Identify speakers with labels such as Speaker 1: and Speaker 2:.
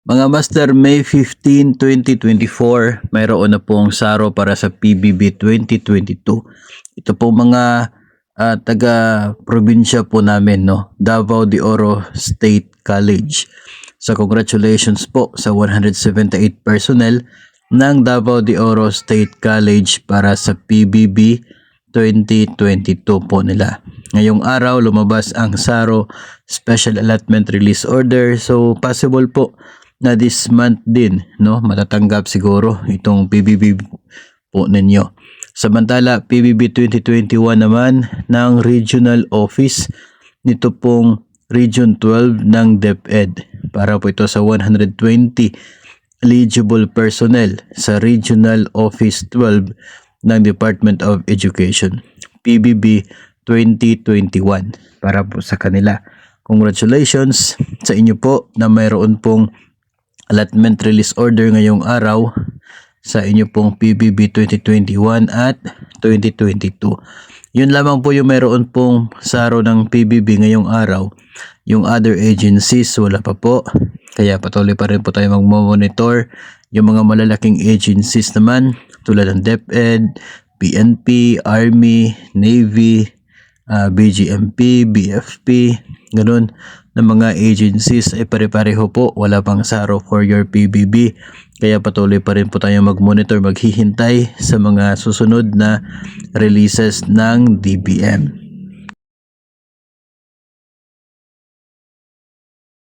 Speaker 1: Mga master, May 15, 2024, mayroon na pong SARO para sa PBB 2022. Ito po mga taga-probinsya po namin, no? Davao de Oro State College. So congratulations po sa 178 personnel ng Davao de Oro State College para sa PBB 2022 po nila. Ngayong araw lumabas ang SARO Special Allotment Release Order. So possible po na this month din, no, matatanggap siguro itong PBB po ninyo. Samantala, PBB 2021 naman ng Regional Office nito pong Region 12 ng DepEd para po ito sa 120 eligible personnel sa Regional Office 12 ng Department of Education, PBB 2021 para po sa kanila. Congratulations sa inyo po na mayroon pong allotment release order ngayong araw sa inyo pong PBB 2021 at 2022. Yun lamang po yung mayroon pong SARO ng PBB ngayong araw. Yung other agencies wala pa po. Kaya patuloy pa rin po tayo mag-monitor. Yung mga malalaking agencies naman tulad ng DepEd, PNP, Army, Navy, BGMP, BFP, ganun ng mga agencies ay pare-pareho po, wala pang SARO for your PBB. Kaya patuloy pa rin po tayo mag-monitor, maghihintay sa mga susunod na releases ng DBM.